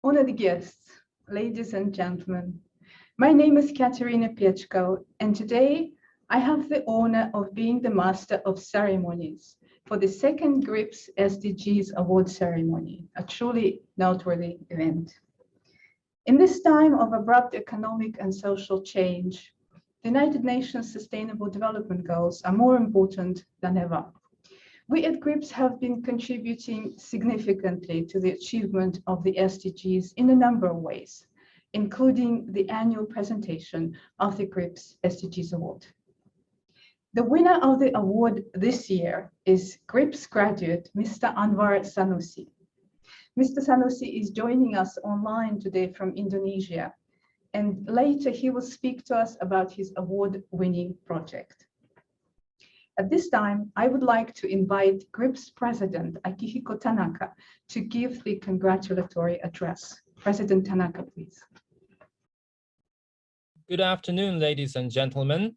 Honored guests, ladies and gentlemen, my name is Katerina Piechko, and today I have the honor of being the Master of Ceremonies for the second GRIPS SDGs Award Ceremony, a truly noteworthy event. In this time of abrupt economic and social change, the United Nations Sustainable Development Goals are more important than ever. We at GRIPS have been contributing significantly to the achievement of the SDGs in a number of ways, including the annual presentation of the GRIPS SDGs Award. The winner of the award this year is GRIPS graduate, Mr. Anwar Sanusi. Mr. Sanusi is joining us online today from Indonesia, and later he will speak to us about his award-winning project. At this time, I would like to invite GRIPS President Akihiko Tanaka to give the congratulatory address. President Tanaka, please. Good afternoon, ladies and gentlemen.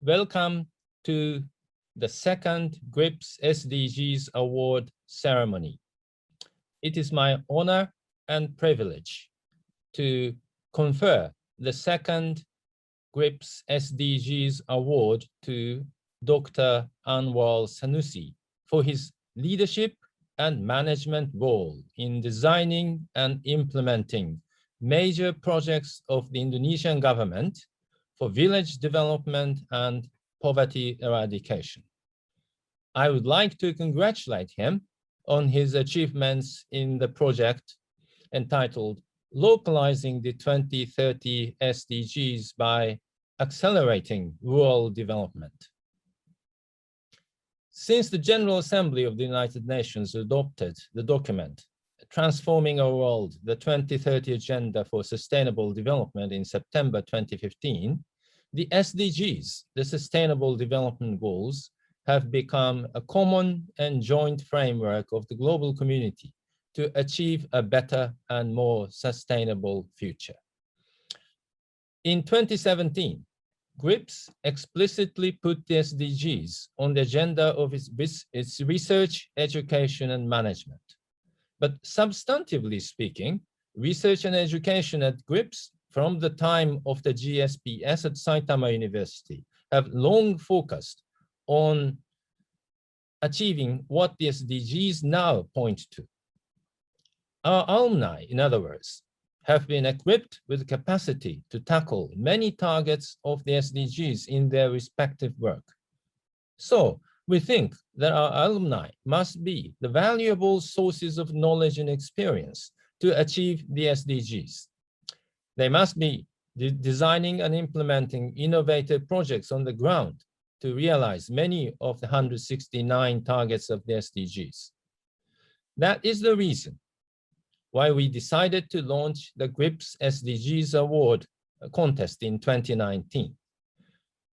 Welcome to the second GRIPS SDGs Award ceremony. It is my honor and privilege to confer the second GRIPS SDGs Award to Dr. Anwar Sanusi for his leadership and management role in designing and implementing major projects of the Indonesian government for village development and poverty eradication. I would like to congratulate him on his achievements in the project entitled Localizing the 2030 SDGs by Accelerating Rural Development. Since the General Assembly of the United Nations adopted the document Transforming Our World, the 2030 Agenda for Sustainable Development in September 2015, the SDGs, the Sustainable Development Goals, have become a common and joint framework of the global community to achieve a better and more sustainable future. In 2017, GRIPS explicitly put the SDGs on the agenda of its research, education, and management. But substantively speaking, research and education at GRIPS from the time of the GSPS at Saitama University have long focused on achieving what the SDGs now point to. Our alumni, in other words, have been equipped with capacity to tackle many targets of the SDGs in their respective work. So we think that our alumni must be the valuable sources of knowledge and experience to achieve the SDGs. They must be designing and implementing innovative projects on the ground to realize many of the 169 targets of the SDGs. That is the reason why we decided to launch the GRIPS SDGs Award contest in 2019.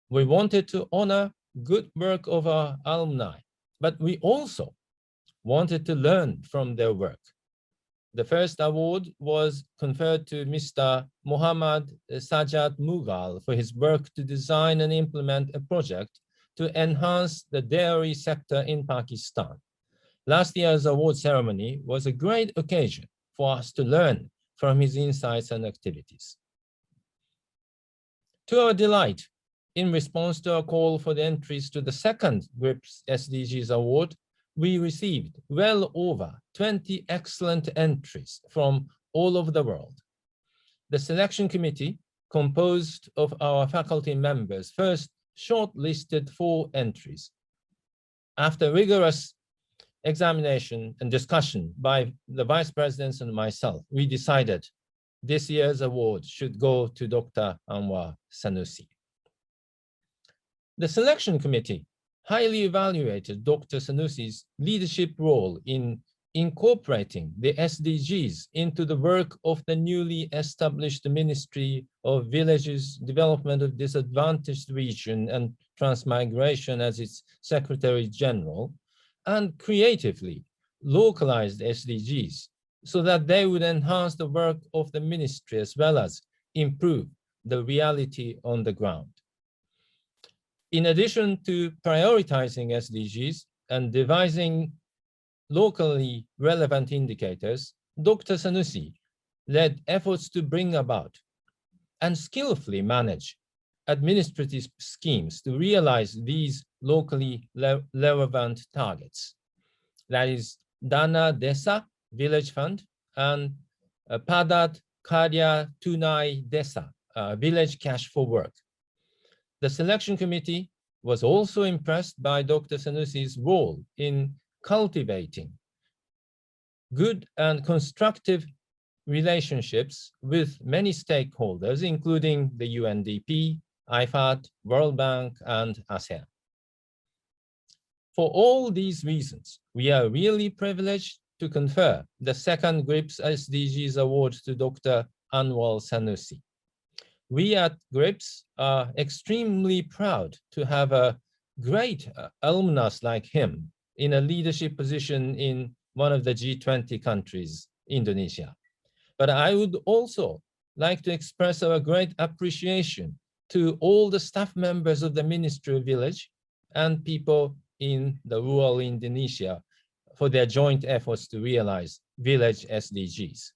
We wanted to honor good work of our alumni, but we also wanted to learn from their work. The first award was conferred to Mr. Muhammad Sajjad Mughal for his work to design and implement a project to enhance the dairy sector in Pakistan. Last year's award ceremony was a great occasion for us to learn from his insights and activities. To our delight, in response to a call for the entries to the second GRIPS SDGs Award, we received well over 20 excellent entries from all over the world. The selection committee, composed of our faculty members, first shortlisted 4 entries. After rigorous examination and discussion by the vice presidents and myself, we decided this year's award should go to Dr. Anwar Sanusi. The selection committee highly evaluated Dr. Sanusi's leadership role in incorporating the SDGs into the work of the newly established Ministry of Villages, Development of Disadvantaged Region and Transmigration as its Secretary General, and creatively localized SDGs so that they would enhance the work of the ministry as well as improve the reality on the ground. In addition to prioritizing SDGs and devising locally relevant indicators, Dr. Sanusi led efforts to bring about and skillfully manage administrative schemes to realize these locally relevant targets. That is Dana Desa, Village Fund, and Padat Karya Tunai Desa, Village Cash for Work. The selection committee was also impressed by Dr. Sanusi's role in cultivating good and constructive relationships with many stakeholders, including the UNDP, IFAD, World Bank, and ASEAN. For all these reasons, we are really privileged to confer the second GRIPS SDGs Award to Dr. Anwar Sanusi. We at GRIPS are extremely proud to have a great alumnus like him in a leadership position in one of the G20 countries, Indonesia. But I would also like to express our great appreciation to all the staff members of the Ministry of Village and people in the rural Indonesia for their joint efforts to realize village SDGs.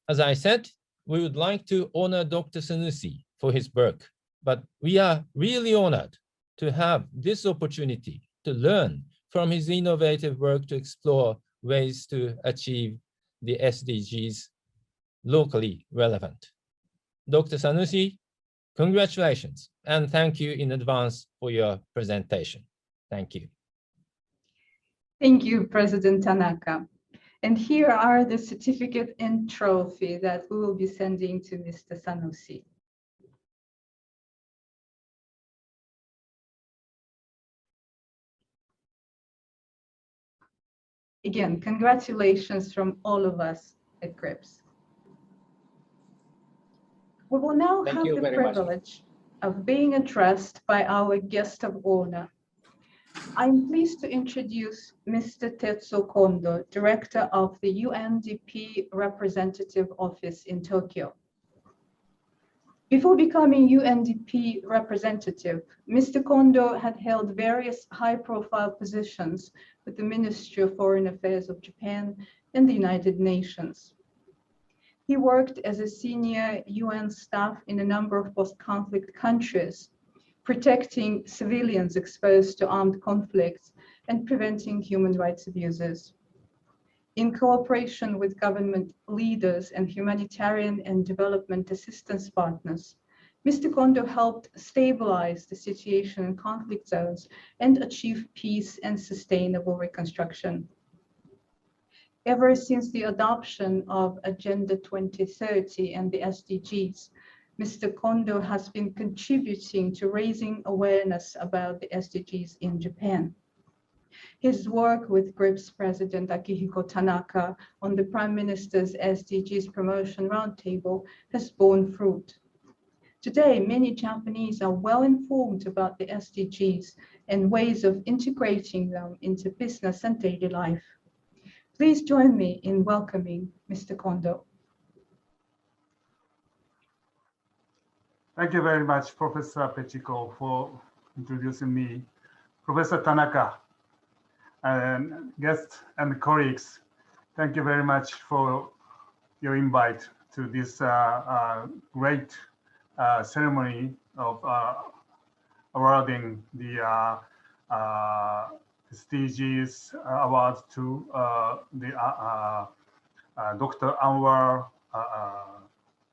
As I said, we would like to honor Dr. Sanusi for his work, but we are really honored to have this opportunity to learn from his innovative work to explore ways to achieve the SDGs locally relevant. Dr. Sanusi, congratulations, and thank you in advance for your presentation. Thank you. Thank you, President Tanaka. And here are the certificate and trophy that we will be sending to Mr. Sanusi. Again, congratulations from all of us at GRIPS. We will now have the privilege of being addressed by our guest of honor. I'm pleased to introduce Mr. Terzo Kondo, Director of the UNDP Representative Office in Tokyo. Before becoming UNDP representative, Mr. Kondo had held various high-profile positions with the Ministry of Foreign Affairs of Japan and the United Nations. He worked as a senior UN staff in a number of post-conflict countries, protecting civilians exposed to armed conflicts and preventing human rights abuses. In cooperation with government leaders and humanitarian and development assistance partners, Mr. Kondo helped stabilize the situation in conflict zones and achieve peace and sustainable reconstruction. Ever since the adoption of Agenda 2030 and the SDGs, Mr. Kondo has been contributing to raising awareness about the SDGs in Japan. His work with GRIPS President Akihiko Tanaka on the Prime Minister's SDGs Promotion Roundtable has borne fruit. Today, many Japanese are well informed about the SDGs and ways of integrating them into business and daily life. Please join me in welcoming Mr. Kondo. Thank you very much, Professor Pechiko, for introducing me. Professor Tanaka, and guests and colleagues, thank you very much for your invite to this great ceremony of awarding the SDGs awards to Dr. Anwar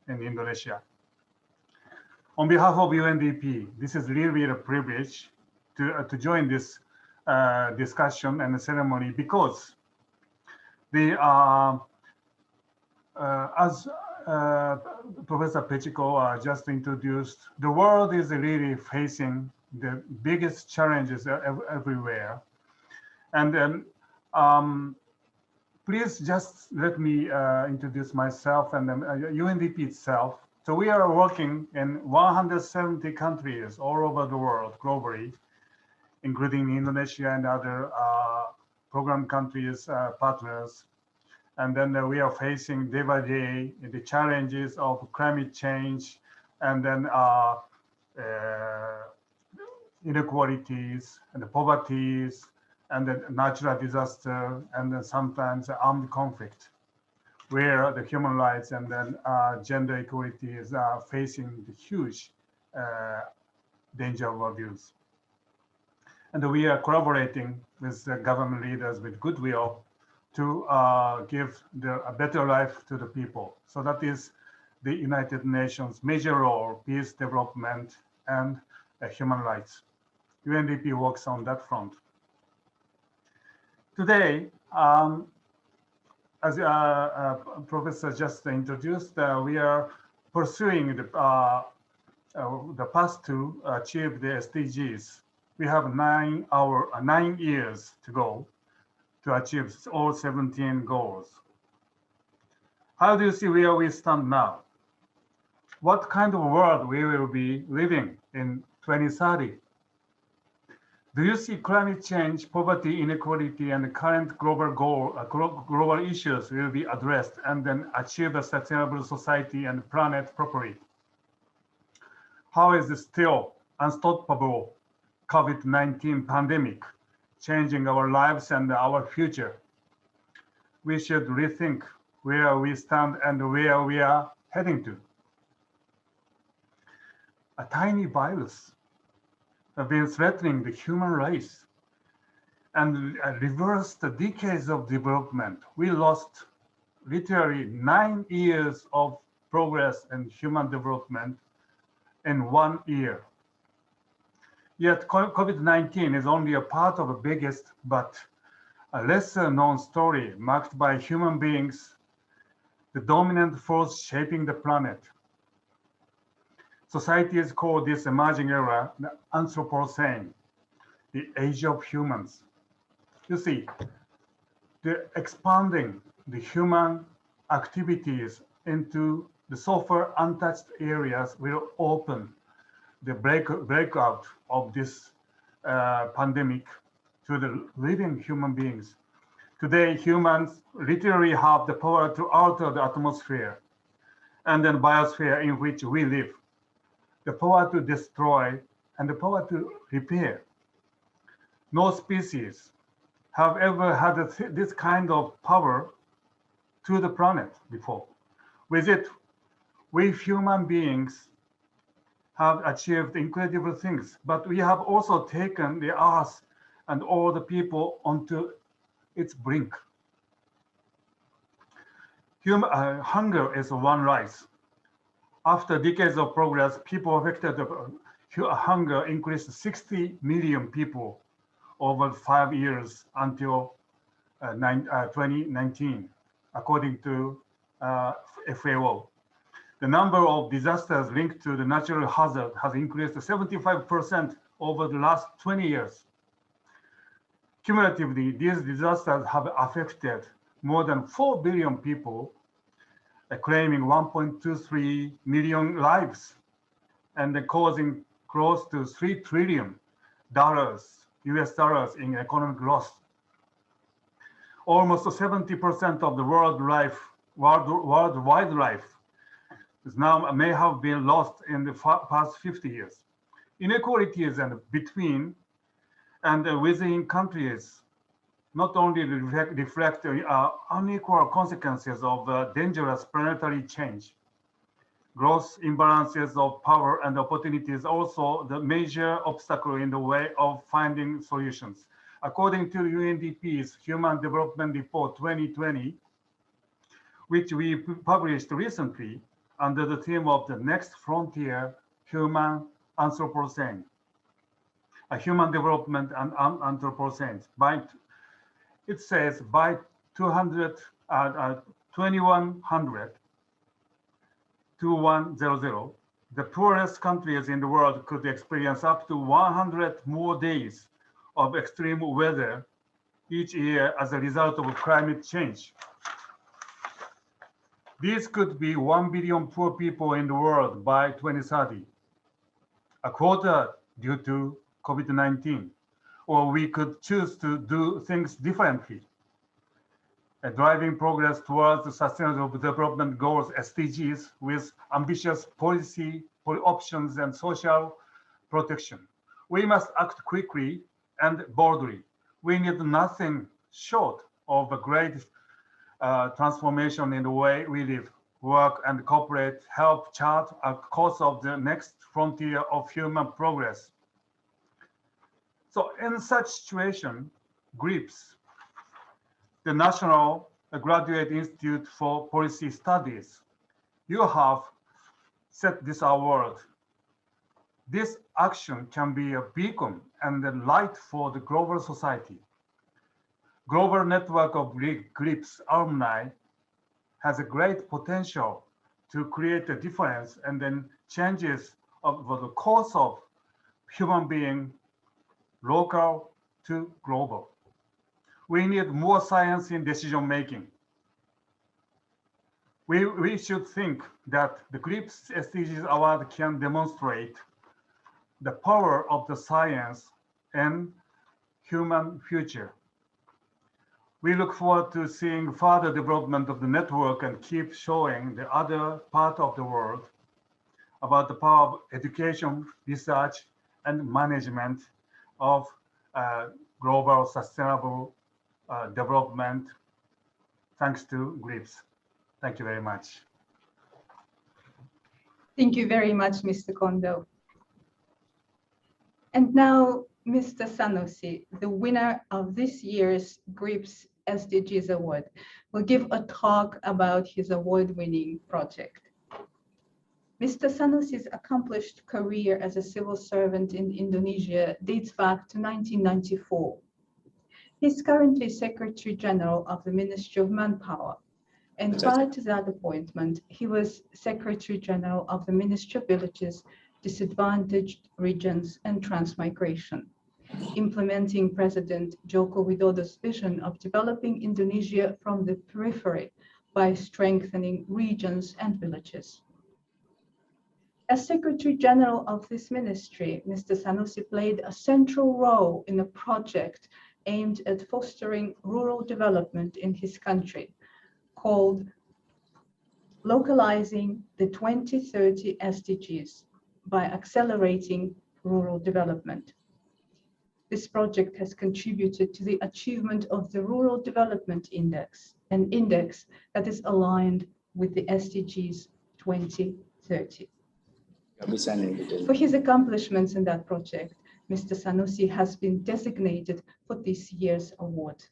in Indonesia. On behalf of UNDP, this is really a privilege to join this discussion and the ceremony because as Professor Pechiko just introduced, the world is really facing the biggest challenges everywhere. And please just let me introduce myself and UNDP itself. So we are working in 170 countries all over the world globally, including Indonesia and other program countries, partners. And then we are facing day by day the challenges of climate change and then inequalities and the poverties and then natural disaster, and then sometimes armed conflict, where the human rights and then gender equality is facing the huge danger of abuse. And we are collaborating with the government leaders with goodwill to give a better life to the people. So that is the United Nations major role, peace, development, and human rights. UNDP works on that front. Today, as Professor just introduced, we are pursuing the path to achieve the SDGs. We have 9 years to go to achieve all 17 goals. How do you see where we stand now? What kind of world we will be living in 2030? Do you see climate change, poverty, inequality, and the current global issues will be addressed and then achieve a sustainable society and planet properly? How is the still unstoppable COVID-19 pandemic changing our lives and our future? We should rethink where we stand and where we are heading to. A tiny virus have been threatening the human race and reversed the decades of development. We lost literally 9 years of progress in human development in 1 year. Yet COVID-19 is only a part of a biggest but a lesser known story marked by human beings, the dominant force shaping the planet. Societies call this emerging era the Anthropocene, the age of humans. You see, the expanding the human activities into the so far untouched areas will open the breakout of this pandemic to the living human beings. Today, humans literally have the power to alter the atmosphere and then biosphere in which we live, the power to destroy and the power to repair. No species have ever had this kind of power to the planet before. With it, we human beings have achieved incredible things, but we have also taken the earth and all the people onto its brink. Hunger is one rise. After decades of progress, people affected by hunger increased 60 million people over 5 years until 2019, according to FAO. The number of disasters linked to the natural hazard has increased 75% over the last 20 years. Cumulatively, these disasters have affected more than 4 billion people, claiming 1.23 million lives and causing close to $3 trillion US dollars in economic loss. Almost 70% of the worldwide life is now may have been lost in the past 50 years. Inequalities and between and within countries not only reflect unequal consequences of dangerous planetary change. Gross imbalances of power and opportunities also the major obstacle in the way of finding solutions. According to UNDP's Human Development Report 2020, which we published recently under the theme of the next frontier, human Anthropocene, a human development and Anthropocene. It says by 2100, the poorest countries in the world could experience up to 100 more days of extreme weather each year as a result of climate change. These could be 1 billion poor people in the world by 2030, a quarter due to COVID-19, or we could choose to do things differently. Driving progress towards the Sustainable Development Goals, SDGs, with ambitious policy options and social protection. We must act quickly and boldly. we need nothing short of a great transformation in the way we live, work, and cooperate, help chart a course of the next frontier of human progress. So in such situation, GRIPS, the National Graduate Institute for Policy Studies, you have set this award. This action can be a beacon and a light for the global society. Global network of GRIPS alumni has a great potential to create a difference and then changes of the course of human being, local to global. We need more science in decision making. We should think that the GRIPS SDGs Award can demonstrate the power of the science and human future. We look forward to seeing further development of the network and keep showing the other part of the world about the power of education, research, and management of global sustainable development thanks to GRIPS. Thank you very much. Thank you very much, Mr. Kondo. And now, Mr. Sanusi, the winner of this year's GRIPS SDGs Award, will give a talk about his award-winning project. Mr. Sanusi's accomplished career as a civil servant in Indonesia dates back to 1994. He's currently Secretary General of the Ministry of Manpower. And prior to that appointment, he was Secretary General of the Ministry of Villages, Disadvantaged Regions, and Transmigration, implementing President Joko Widodo's vision of developing Indonesia from the periphery by strengthening regions and villages. As Secretary General of this ministry, Mr. Sanusi played a central role in a project aimed at fostering rural development in his country, called Localizing the 2030 SDGs by Accelerating Rural Development. This project has contributed to the achievement of the Rural Development Index, an index that is aligned with the SDGs 2030. For his accomplishments in that project, Mr. Sanusi has been designated for this year's award.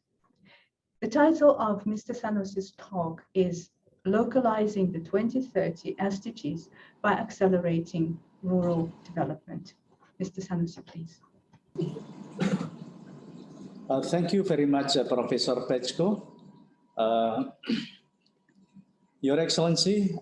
The title of Mr. Sanusi's talk is Localizing the 2030 SDGs by Accelerating Rural Development. Mr. Sanusi, please. Thank you very much, Professor Pechko. Your Excellency,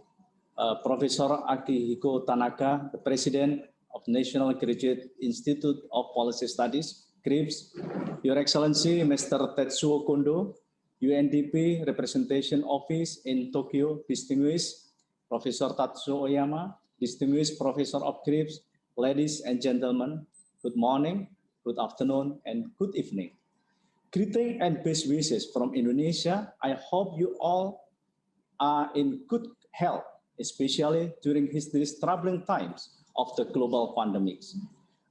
Professor Akihiko Tanaka, the President of National Graduate Institute of Policy Studies, GRIPS, Your Excellency, Mr. Terzo Kondo, UNDP Representation Office in Tokyo, distinguished Professor Tatsuo Oyama, distinguished Professor of GRIPS, ladies and gentlemen, good morning, good afternoon, and good evening. Greetings and best wishes from Indonesia. I hope you all are in good health, especially during these troubling times of the global pandemics.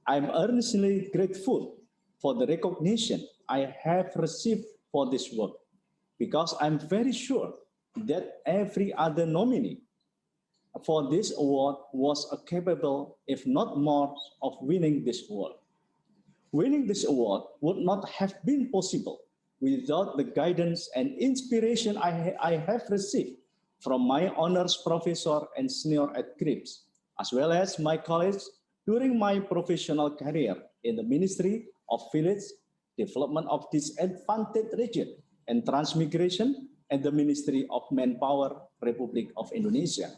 I'm earnestly grateful for the recognition I have received for this work, because I'm very sure that every other nominee for this award was capable, if not more, of winning this award. Winning this award would not have been possible without the guidance and inspiration I have received from my honors professor and senior at GRIPS, as well as my colleagues during my professional career in the Ministry of Village, Development of Disadvantaged Region, and Transmigration, and the Ministry of Manpower, Republic of Indonesia,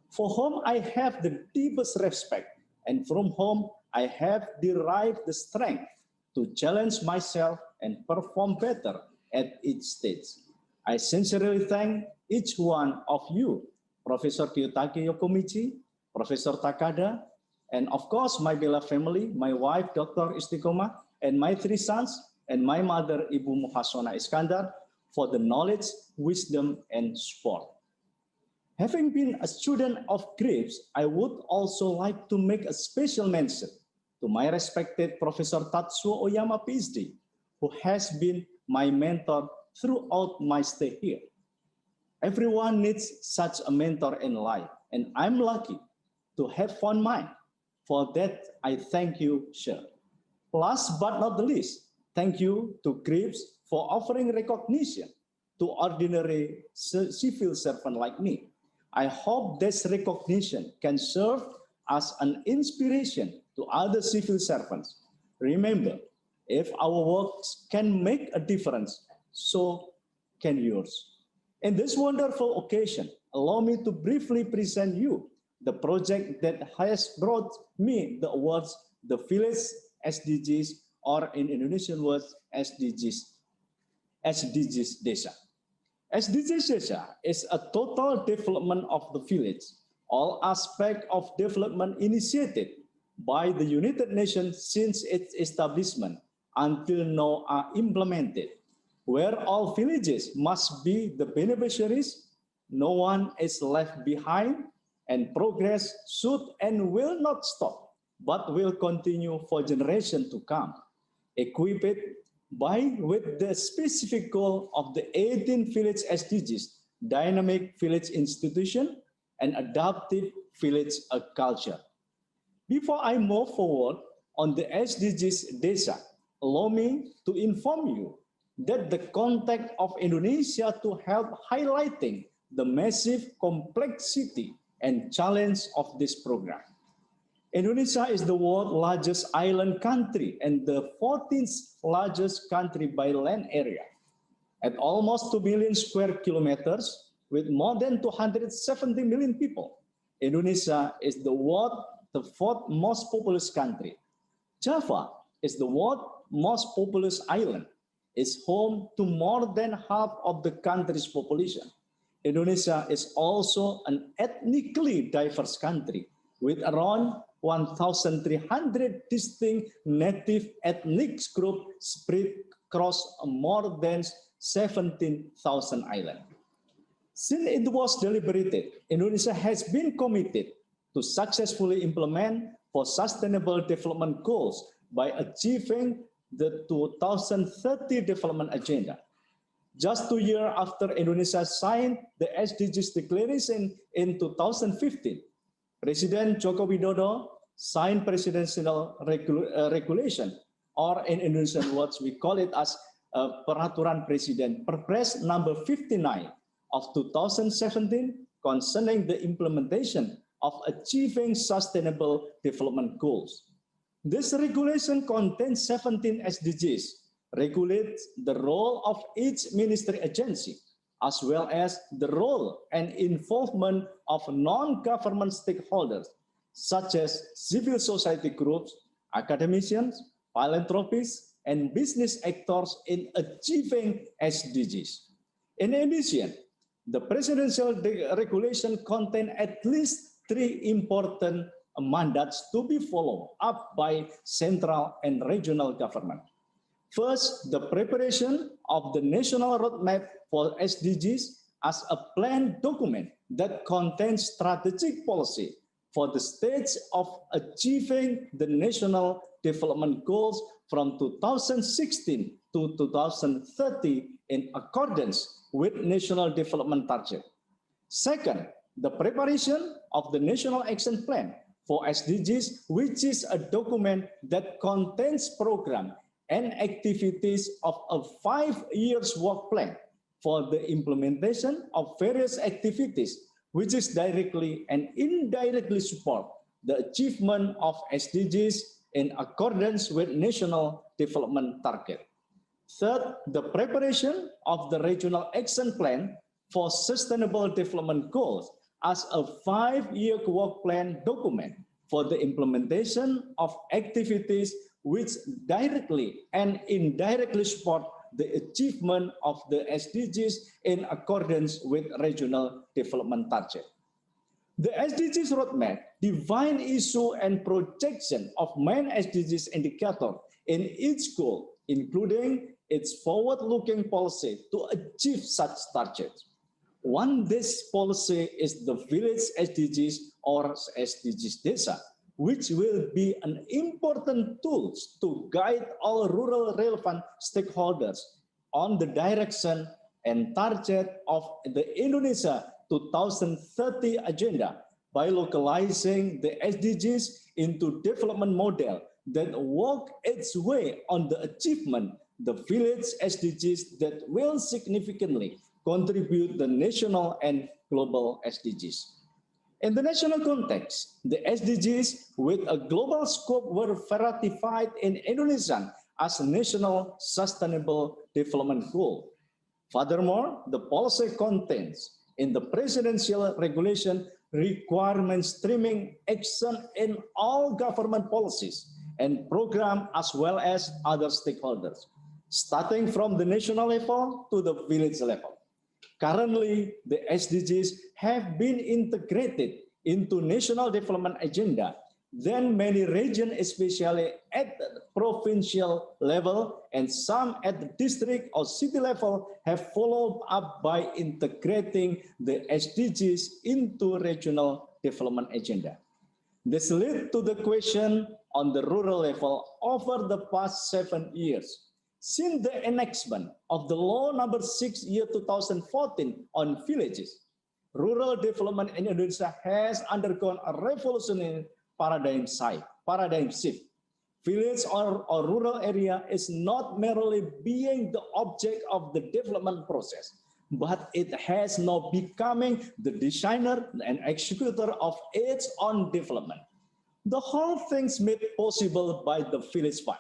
for whom I have the deepest respect and from whom I have derived the strength to challenge myself and perform better at each stage. I sincerely thank each one of you, Professor Kiyotake Yokomichi, Professor Takada, and of course my beloved family, my wife, Dr. Istiqomah, and my 3 sons, and my mother, Ibu Muhasona Iskandar, for the knowledge, wisdom, and support. Having been a student of GRIPS, I would also like to make a special mention to my respected Professor Tatsuo Oyama, PhD, who has been my mentor throughout my stay here. Everyone needs such a mentor in life, and I'm lucky to have found mine. For that, I thank you, sir. Last but not the least, thank you to CRIPS for offering recognition to ordinary civil servant like me. I hope this recognition can serve as an inspiration to other civil servants. Remember, if our works can make a difference, so can yours. In this wonderful occasion, allow me to briefly present you the project that has brought me the awards, the Village SDGs, or in Indonesian words, SDGs. SDGs Desa. SDGs Desa is a total development of the village. All aspects of development initiated by the United Nations since its establishment until now are implemented, where all villages must be the beneficiaries, no one is left behind, and progress should and will not stop, but will continue for generations to come, equipped with the specific goal of the 18 village SDGs, dynamic village institution, and adaptive village culture. Before I move forward on the SDGs Desa, allow me to inform you that the context of Indonesia to help highlighting the massive complexity and challenge of this program. Indonesia is the world's largest island country and the 14th largest country by land area. At almost 2 million square kilometers with more than 270 million people, Indonesia is the world's fourth most populous country. Java is the world's most populous island. It's home to more than half of the country's population. Indonesia is also an ethnically diverse country with around 1,300 distinct native ethnic groups spread across more than 17,000 islands. Since it was deliberated, Indonesia has been committed to successfully implement for sustainable development goals by achieving the 2030 development agenda. Just 2 years after Indonesia signed the SDGs Declaration in 2015, President Joko Widodo signed presidential regulation, or in Indonesian words, we call it as Peraturan Presiden, Perpres number 59 of 2017 concerning the implementation of achieving sustainable development goals. This regulation contains 17 SDGs, regulates the role of each ministry agency, as well as the role and involvement of non-government stakeholders, such as civil society groups, academicians, philanthropists, and business actors in achieving SDGs. In addition, the presidential regulation contains at least 3 important mandates to be followed up by central and regional government. First, the preparation of the national roadmap for SDGs as a planned document that contains strategic policy for the stage of achieving the national development goals from 2016 to 2030 in accordance with national development target. Second, the preparation of the National Action Plan for SDGs, which is a document that contains program and activities of a 5-year work plan for the implementation of various activities, which is directly and indirectly support the achievement of SDGs in accordance with national development target. Third, the preparation of the Regional Action Plan for Sustainable Development Goals as a 5-year work plan document for the implementation of activities which directly and indirectly support the achievement of the SDGs in accordance with regional development target. The SDGs roadmap defines issue and projection of main SDGs indicator in each goal, including its forward-looking policy to achieve such targets. One this policy is the Village SDGs or SDGs Desa, which will be an important tool to guide all rural relevant stakeholders on the direction and target of the Indonesia 2030 agenda by localizing the SDGs into development model that work its way on the achievement the village SDGs that will significantly contribute the national and global SDGs. In the national context, the SDGs with a global scope were ratified in Indonesian as a national sustainable development goal. Furthermore, the policy contains in the presidential regulation requirements streaming action in all government policies and program as well as other stakeholders, starting from the national level to the village level. Currently, the SDGs have been integrated into national development agenda. Then many regions, especially at the provincial level and some at the district or city level, have followed up by integrating the SDGs into regional development agenda. This led to the question on the rural level over the past 7 years. Since the enactment of the law number 6 year 2014 on villages, rural development in Indonesia has undergone a revolutionary paradigm shift. Village or rural area is not merely being the object of the development process, but it has now becoming the designer and executor of its own development. The whole thing's made possible by the Village Fund,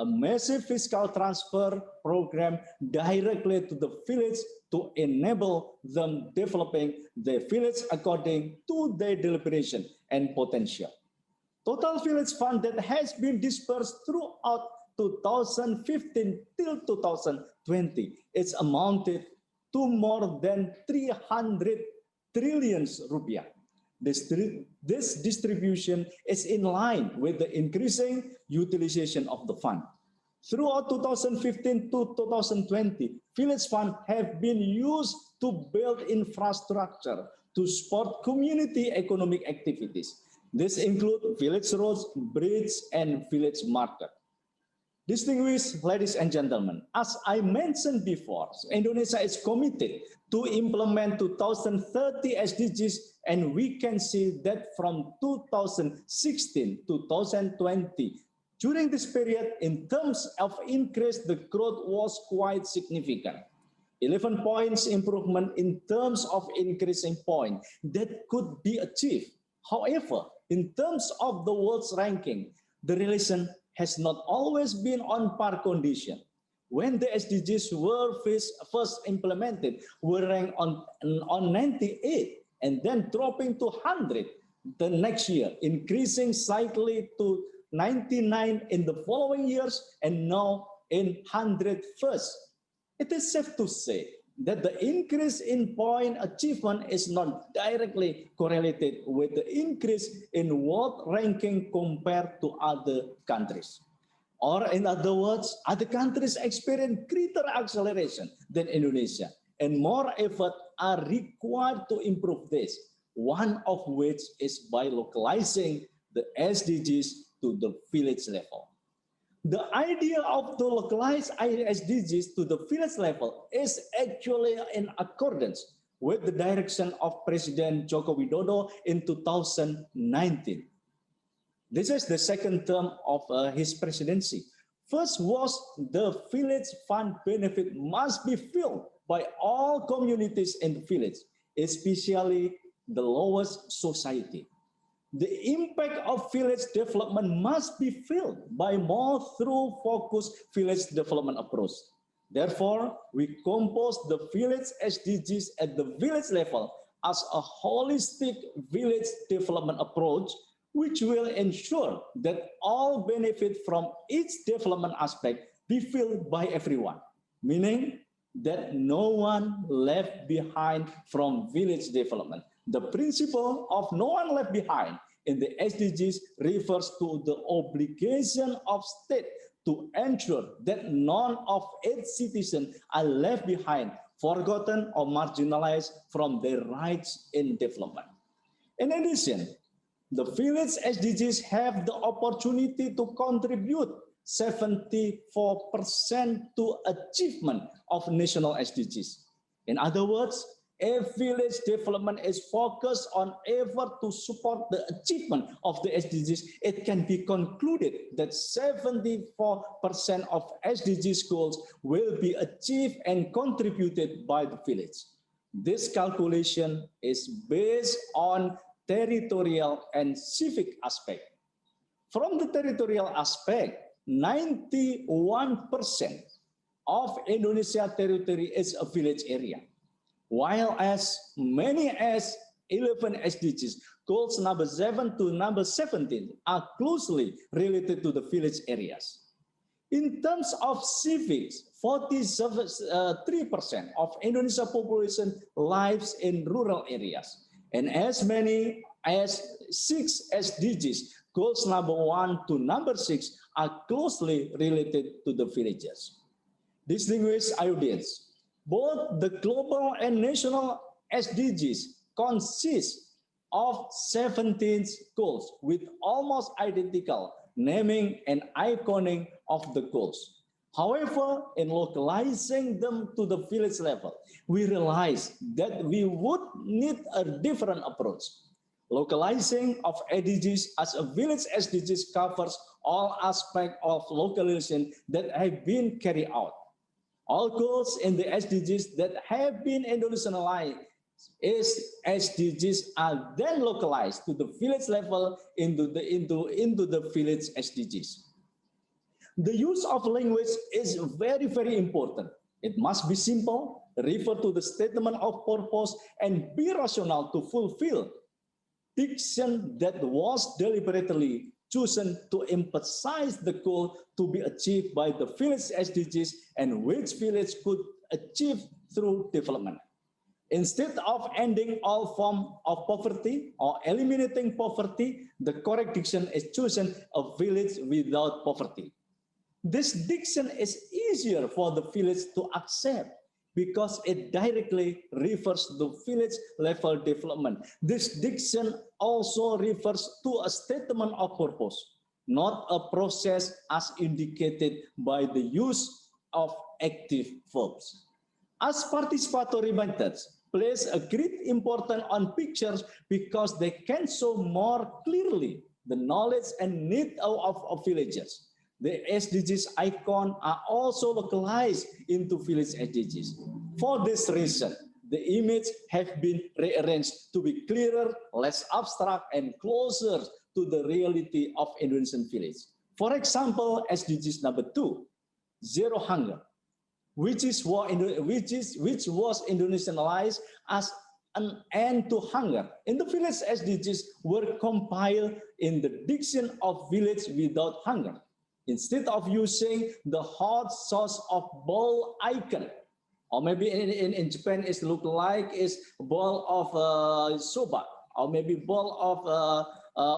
a massive fiscal transfer program directly to the village to enable them developing their village according to their deliberation and potential. Total village fund that has been dispersed throughout 2015 till 2020 is amounted to more than 300 trillion rupiah. This distribution is in line with the increasing utilization of the fund. Throughout 2015 to 2020, village funds have been used to build infrastructure to support community economic activities. This includes village roads, bridges, and village market. Distinguished ladies and gentlemen, as I mentioned before, Indonesia is committed to implement 2030 SDGs, and we can see that from 2016 to 2020, during this period, in terms of increase, the growth was quite significant. 11 points improvement in terms of increasing point that could be achieved. However, in terms of the world's ranking, the relation has not always been on par condition. When the SDGs were first implemented, we ranked on 98 and then dropping to 100 the next year, increasing slightly to 99 in the following years, and now in 101st. It is safe to say that the increase in point achievement is not directly correlated with the increase in world ranking compared to other countries. Or in other words, other countries experience greater acceleration than Indonesia, and more effort are required to improve this, one of which is by localizing the SDGs to the village level. The idea of to localize SDGs to the village level is actually in accordance with the direction of President Joko Widodo in 2019. This is the second term of his presidency. First was the village fund benefit must be filled by all communities in the village, especially the lowest society. The impact of village development must be felt by more through focused village development approach. Therefore, we compose the village SDGs at the village level as a holistic village development approach, which will ensure that all benefit from each development aspect be felt by everyone, meaning that no one left behind from village development. The principle of no one left behind in the SDGs refers to the obligation of state to ensure that none of its citizens are left behind, forgotten, or marginalized from their rights in development. In addition, the village SDGs have the opportunity to contribute 74% to achievement of national SDGs. In other words, if village development is focused on effort to support the achievement of the SDGs, it can be concluded that 74% of SDGs goals will be achieved and contributed by the village. This calculation is based on territorial and civic aspect. From the territorial aspect, 91% of Indonesia territory is a village area, while as many as 11 SDGs, goals number 7 to number 17 are closely related to the village areas. In terms of civics, 43% of Indonesia population lives in rural areas, and as many as 6 SDGs, goals number 1 to number 6 are closely related to the villages. Distinguished audience, both the global and national SDGs consist of 17 goals with almost identical naming and iconing of the goals. However, in localizing them to the village level, we realized that we would need a different approach. Localizing of SDGs as a village SDGs covers all aspects of localization that have been carried out. All goals in the SDGs that have been Indonesianized is SDGs are then localized to the village level into the village SDGs. The use of language is very, very important. It must be simple, refer to the statement of purpose, and be rational to fulfill diction that was deliberately chosen to emphasize the goal to be achieved by the village SDGs and which village could achieve through development. Instead of ending all forms of poverty or eliminating poverty, the correct diction is chosen a village without poverty. This diction is easier for the village to accept because it directly refers to village level development. This diction also refers to a statement of purpose, not a process as indicated by the use of active verbs. As participatory methods place a great importance on pictures because they can show more clearly the knowledge and need of villagers. The SDGs icon are also localized into village SDGs. For this reason, the image have been rearranged to be clearer, less abstract, and closer to the reality of Indonesian village. For example, SDGs number 2, zero hunger, which was Indonesianized as an end to hunger. In the village SDGs were compiled in the diction of village without hunger. Instead of using the hot sauce of bowl icon, or maybe in Japan it look like is bowl of soba, or maybe bowl of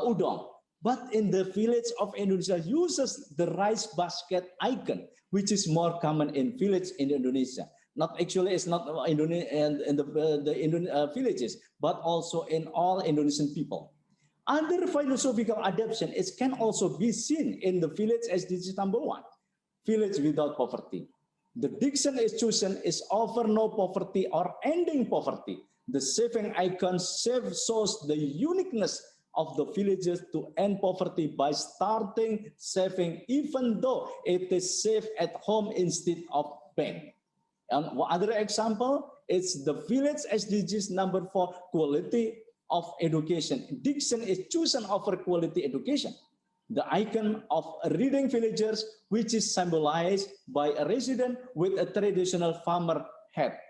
udon. But in the village of Indonesia uses the rice basket icon, which is more common in village in Indonesia. Not actually, it's not in the villages, but also in all Indonesian people. Other philosophical adaptation can also be seen in the village SDG number 1, village without poverty. The diction is chosen is over no poverty or ending poverty. The saving icon shows the uniqueness of the villages to end poverty by starting saving even though it is saved at home instead of bank. And other example is the village SDGs number 4, quality of education. Diction is chosen over quality education. The icon of reading villagers, which is symbolized by a resident with a traditional farmer hat,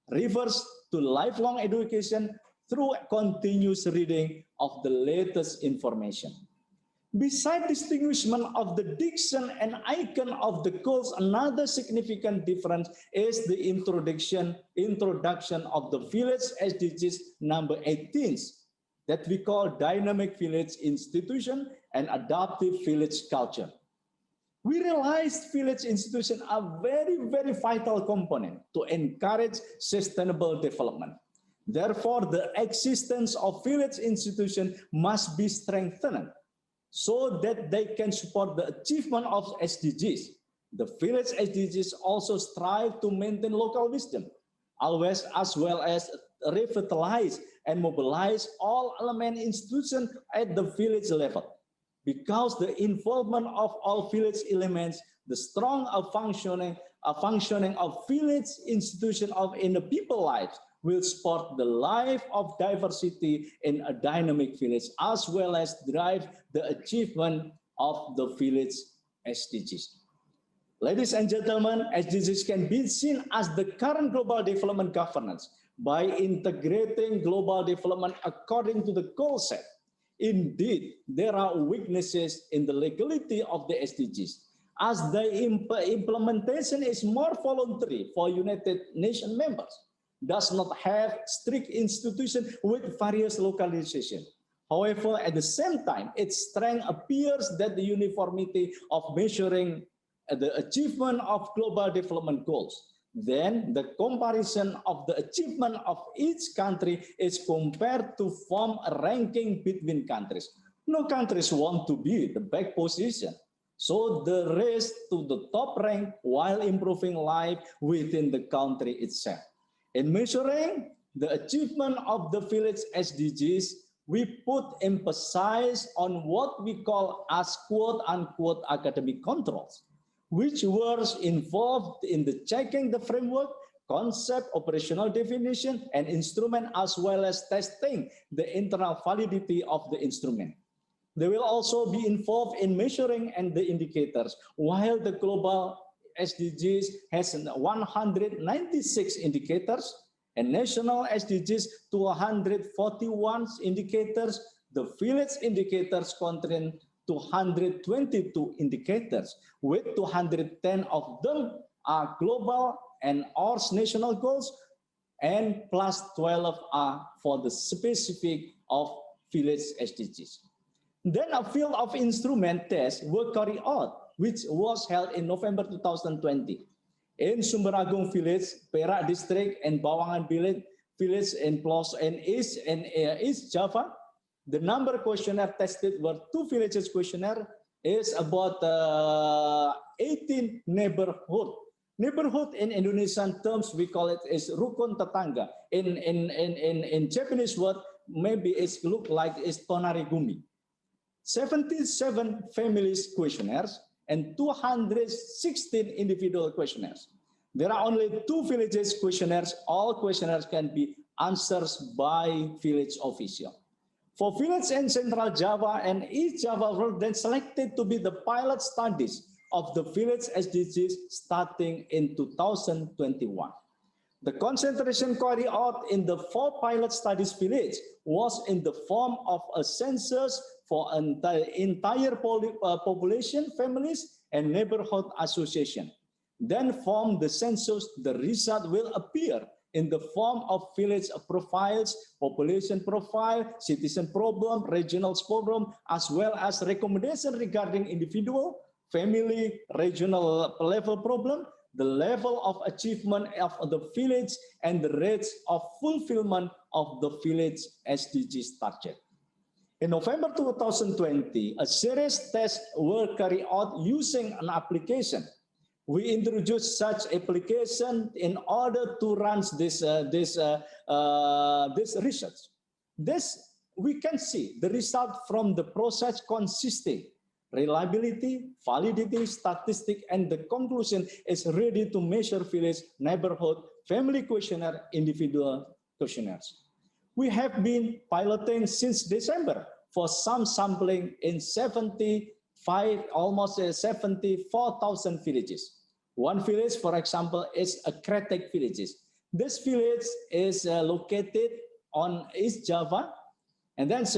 refers to lifelong education through continuous reading of the latest information. Besides distinguishment of the diction and icon of the goals, another significant difference is the introduction of the village SDGs number 18 that we call dynamic village institution and adaptive village culture. We realize village institutions are very, very vital component to encourage sustainable development. Therefore, the existence of village institutions must be strengthened so that they can support the achievement of SDGs. The village SDGs also strive to maintain local wisdom, always, as well as revitalize and mobilize all element institutions at the village level. Because the involvement of all village elements, the strong functioning of village institution in the people lives will support the life of diversity in a dynamic village, as well as drive the achievement of the village SDGs. Ladies and gentlemen, SDGs can be seen as the current global development governance by integrating global development according to the goal set. Indeed, there are weaknesses in the legality of the SDGs, as the implementation is more voluntary for United Nations members, does not have strict institutions with various localization. However, at the same time, its strength appears that the uniformity of measuring the achievement of global development goals. Then the comparison of the achievement of each country is compared to form a ranking between countries. No countries want to be the back position. So the race to the top rank while improving life within the country itself. In measuring the achievement of the village SDGs, we put emphasis on what we call as quote-unquote academic controls, which were involved in the checking the framework, concept, operational definition, and instrument, as well as testing the internal validity of the instrument. They will also be involved in measuring and the indicators, while the global SDGs has 196 indicators, and national SDGs 241 indicators. The village indicators contain 222 indicators, with 210 of them are global and or national goals, and plus 12 are for the specific of village SDGs. Then a field of instrument tests were carried out, which was held in November 2020 in Sumberagung village, Perak district, and Bawangan village in Plos and East Java. The number questionnaire tested were 2 villages questionnaire, is about 18 neighborhood. Neighborhood in Indonesian terms, we call it is rukun tetangga. In Japanese word, maybe it's look like it's tonarigumi. 77 families questionnaires and 216 individual questionnaires. There are only 2 villages questionnaires. All questionnaires can be answered by village official. For village in Central Java and East Java were then selected to be the pilot studies of the village SDGs starting in 2021. The concentration carried out in the 4 pilot studies village was in the form of a census for entire population, families, and neighborhood association. Then from the census, the result will appear in the form of village profiles, population profile, citizen problem, regional problem, as well as recommendation regarding individual, family, regional level problem, the level of achievement of the village, and the rates of fulfillment of the village SDGs target. In November 2020, a series tests were carried out using an application. We introduced such application in order to run this research. This we can see the result from the process consisting reliability, validity, statistic, and the conclusion is ready to measure village, neighborhood, family questionnaire, individual questionnaires. We have been piloting since December for some sampling in almost 74,000 villages. One village, for example, is a Kretek village. This village is located on East Java, and that's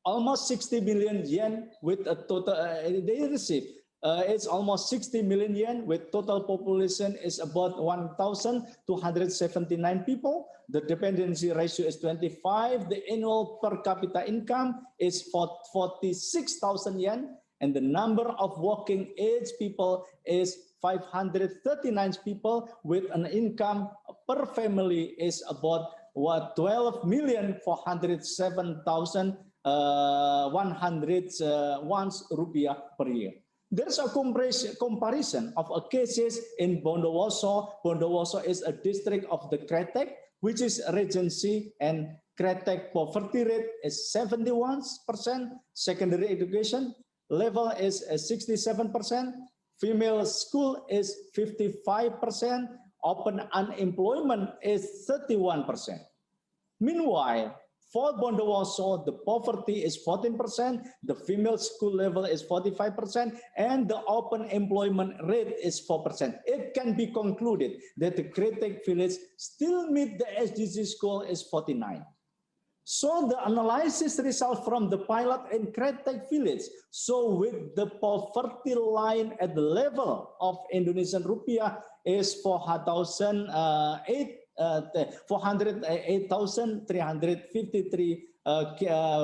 almost 60 million yen with a total, they receive, it's almost 60 million yen with total population is about 1,279 people. The dependency ratio is 25. The annual per capita income is 46,000 yen. And the number of working age people is 539 people with an income per family is about 12,407,101 rupiah per year. There's a comparison of cases in Bondowoso. Bondowoso is a district of the Kretek, which is a regency, and Kretek poverty rate is 71%, secondary education level is 67%, female school is 55%, open unemployment is 31%. Meanwhile, for Bondowoso, the poverty is 14%, the female school level is 45%, and the open employment rate is 4%. It can be concluded that the Kretek village still meet the SDGs goal is 49. So the analysis result from the pilot in Kretek village, so with the poverty line at the level of Indonesian rupiah is 408,353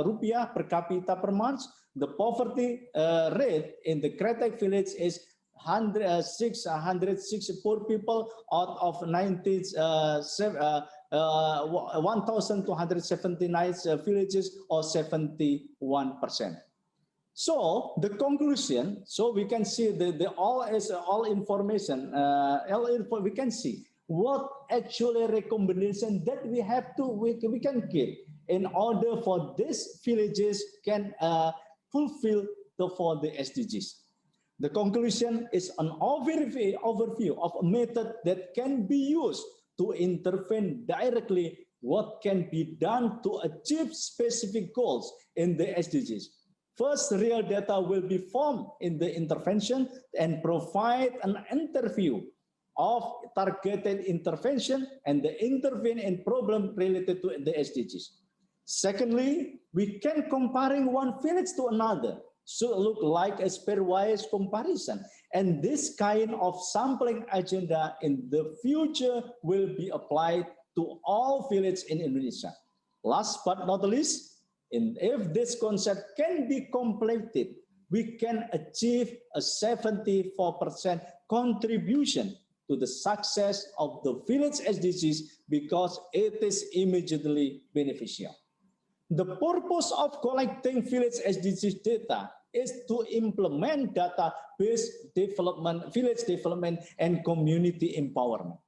rupiah per capita per month. The poverty rate in the Kretek village is 606 poor people out of 1,279 villages, or 71%. So the conclusion, so we can see the all information, we can see what actually recommendation that we can give in order for these villages can fulfill for the SDGs. The conclusion is an overview of a method that can be used to intervene directly what can be done to achieve specific goals in the SDGs. First, real data will be formed in the intervention and provide an interview of targeted intervention and the intervene in problem related to the SDGs. Secondly, we can comparing one village to another. So look like a pairwise comparison. And this kind of sampling agenda in the future will be applied to all villages in Indonesia. Last but not least, if this concept can be completed, we can achieve a 74% contribution to the success of the village SDGs because it is immediately beneficial. The purpose of collecting village SDGs data is to implement data-based development, village development, and community empowerment.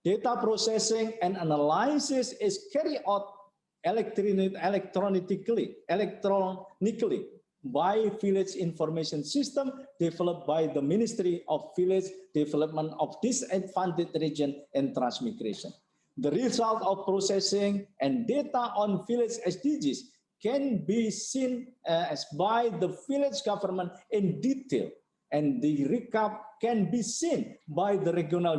Data processing and analysis is carried out electronically by Village Information System developed by the Ministry of Village Development of Disadvantaged Region and Transmigration. The result of processing and data on village SDGs can be seen as by the village government in detail, and the recap can be seen by the regional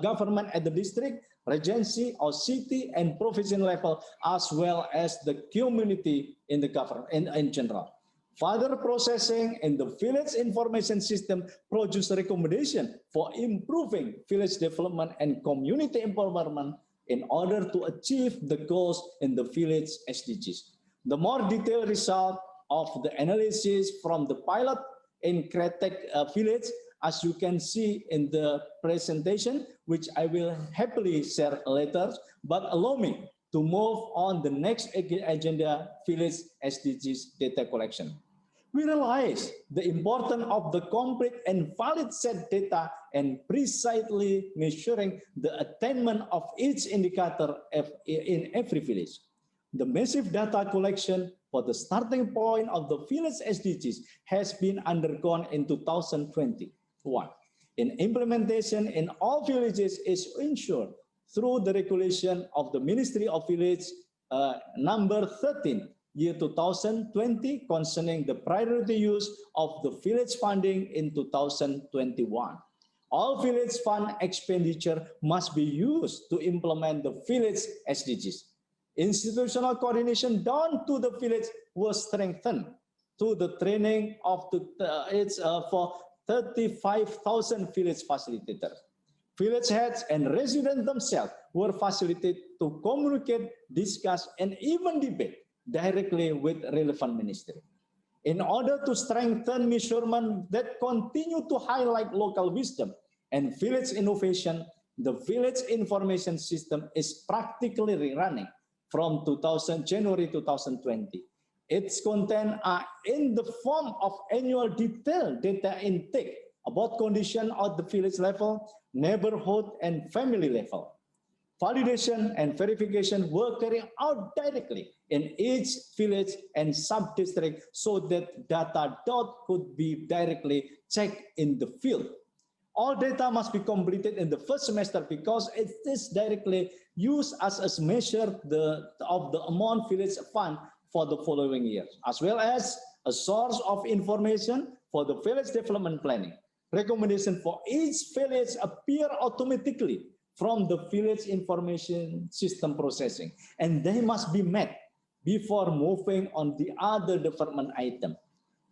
government at the district, regency, or city and provincial level, as well as the community in the government in general. Further processing in the village information system produce recommendation for improving village development and community empowerment in order to achieve the goals in the village SDGs. The more detailed result of the analysis from the pilot in Kretek village, as you can see in the presentation, which I will happily share later, but allow me to move on the next agenda, village SDGs data collection. We realize the importance of the complete and valid set data and precisely measuring the attainment of each indicator in every village. The massive data collection for the starting point of the village SDGs has been undergone in 2021. In implementation in all villages is ensured through the regulation of the Ministry of Village number 13, year 2020, concerning the priority use of the village funding in 2021. All village fund expenditure must be used to implement the village SDGs. Institutional coordination down to the village was strengthened through the training of for 35,000 village facilitators. Village heads and residents themselves were facilitated to communicate, discuss, and even debate directly with relevant ministry. In order to strengthen measurement that continue to highlight local wisdom and village innovation, the village information system is practically running from January 2020. Its content are in the form of annual detailed data intake about condition at the village level, neighborhood, and family level. Validation and verification were carried out directly in each village and sub-district so that data could be directly checked in the field. All data must be completed in the first semester because it is directly used as a measure of the amount village fund for the following year, as well as a source of information for the village development planning. Recommendation for each village appear automatically from the village information system processing, and they must be met before moving on the other development item.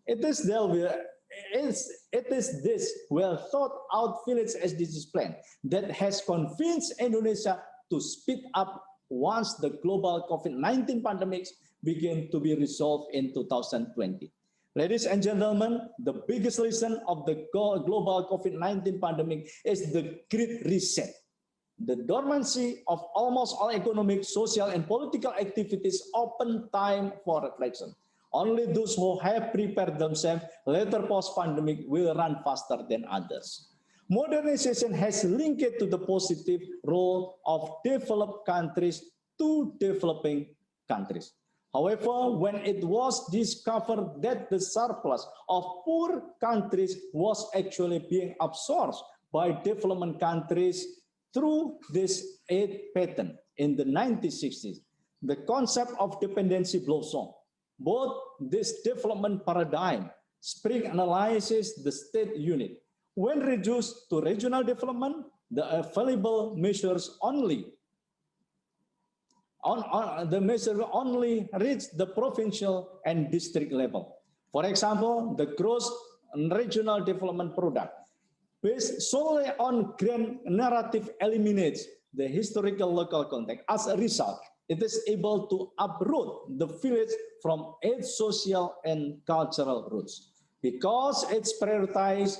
It is this well thought out village SDGs plan that has convinced Indonesia to speed up once the global COVID-19 pandemic began to be resolved in 2020. Ladies and gentlemen, the biggest lesson of the global COVID-19 pandemic is the Great Reset. The dormancy of almost all economic, social, and political activities open time for reflection. Only those who have prepared themselves later post-pandemic will run faster than others. Modernization has linked it to the positive role of developed countries to developing countries. However, when it was discovered that the surplus of poor countries was actually being absorbed by development countries through this aid pattern in the 1960s, the concept of dependency blossomed. Both this development paradigm, Spring analyzes the state unit. When reduced to regional development, the available measures only reach the provincial and district level. For example, the gross regional development product, based solely on grand narrative, eliminates the historical local context. As a result, it is able to uproot the village from its social and cultural roots. Because it's prioritized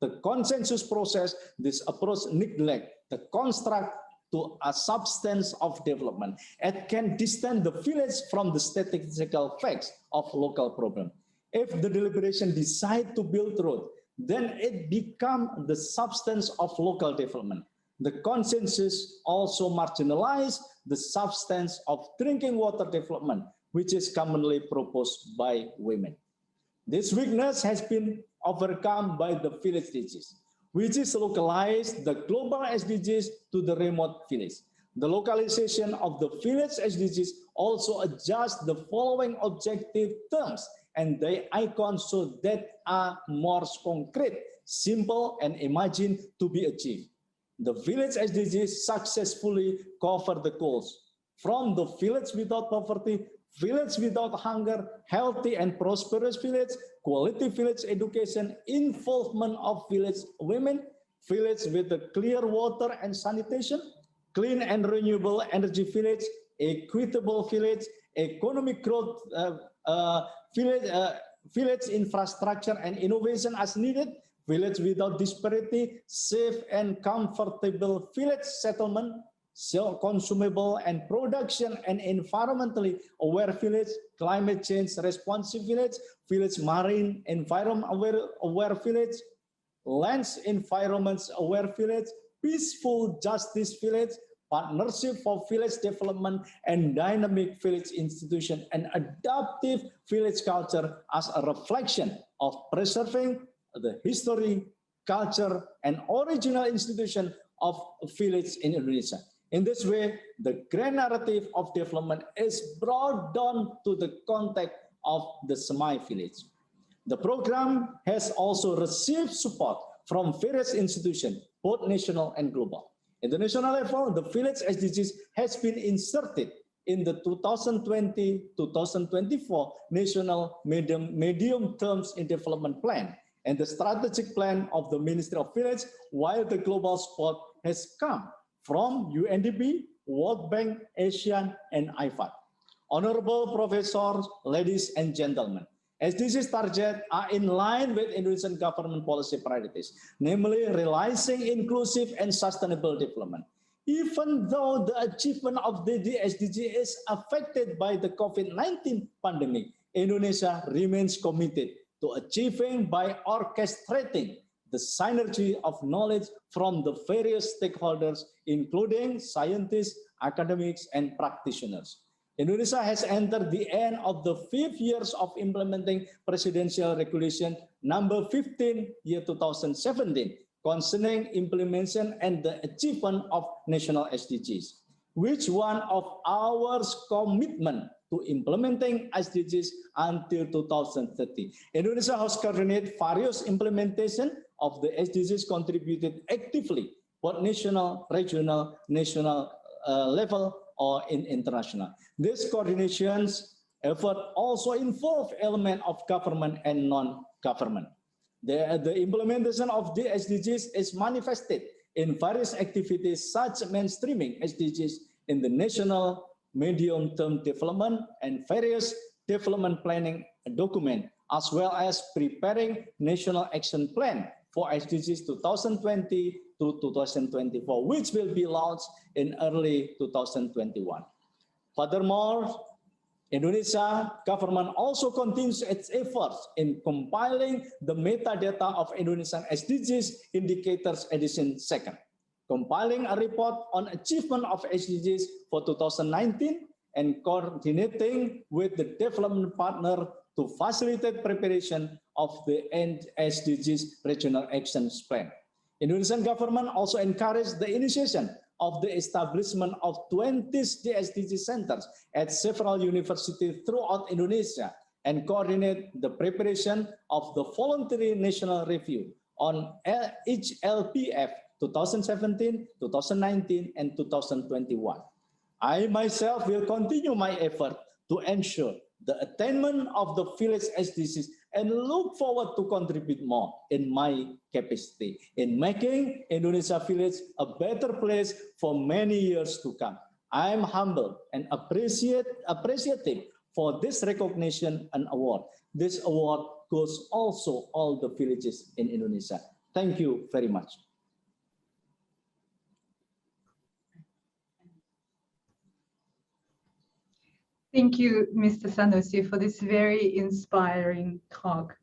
the consensus process, this approach neglects the construct to a substance of development. It can distance the village from the statistical facts of local problem. If the deliberation decide to build road, then it becomes the substance of local development. The consensus also marginalizes the substance of drinking water development, which is commonly proposed by women. This weakness has been overcome by the village SDGs, which is localized the global SDGs to the remote village. The localization of the village SDGs also adjusts the following objective terms and the icons so that are more concrete, simple, and imagined to be achieved. The village SDGs successfully cover the goals from the village without poverty, village without hunger, healthy and prosperous village, quality village education, involvement of village women, village with a clear water and sanitation, clean and renewable energy village, equitable village, economic growth village infrastructure and innovation as needed, village without disparity, safe and comfortable village settlement, consumable and production and environmentally aware village, climate change responsive village, village marine environment aware village, lands environments aware village, peaceful justice village, partnership for village development and dynamic village institution, and adaptive village culture as a reflection of preserving the history, culture, and original institution of village in Indonesia. In this way, the grand narrative of development is brought down to the context of the semi-village. The program has also received support from various institutions, both national and global. At the national level, the village SDGs has been inserted in the 2020-2024 National Medium Terms in Development Plan and the strategic plan of the Ministry of Village, while the global support has come from Undp, World Bank, ASEAN, and IFAD. Honorable professors, ladies and gentlemen, SDGs targets are in line with Indonesian government policy priorities, namely realizing inclusive and sustainable development. Even though the achievement of the SDG is affected by the COVID-19 pandemic, Indonesia remains committed to achieving by orchestrating the synergy of knowledge from the various stakeholders, including scientists, academics, and practitioners. Indonesia has entered the end of the 5 years of implementing Presidential Regulation number 15, year 2017, concerning implementation and the achievement of national SDGs, which one of our commitment to implementing SDGs until 2030. Indonesia has coordinated various implementation of the SDGs, contributed actively, both national, regional, national level, or in international. This coordination's effort also involve element of government and non-government. The implementation of the SDGs is manifested in various activities such as mainstreaming SDGs in the national medium-term development and various development planning document, as well as preparing national action plan for SDGs 2020 to 2024, which will be launched in early 2021. Furthermore, Indonesia government also continues its efforts in compiling the metadata of Indonesian SDGs indicators edition 2nd, compiling a report on achievement of SDGs for 2019 and coordinating with the development partner to facilitate preparation of the SDGs regional action plan. Indonesian government also encouraged the initiation of the establishment of 20 SDG centers at several universities throughout Indonesia and coordinate the preparation of the voluntary national review on each LPF 2017, 2019, and 2021. I myself will continue my effort to ensure the attainment of the village SDGs and look forward to contribute more in my capacity in making Indonesia village a better place for many years to come. I am humble and appreciative for this recognition and award. This award goes also all the villages in Indonesia. Thank you very much. Thank you, Mr. Sanusi, for this very inspiring talk.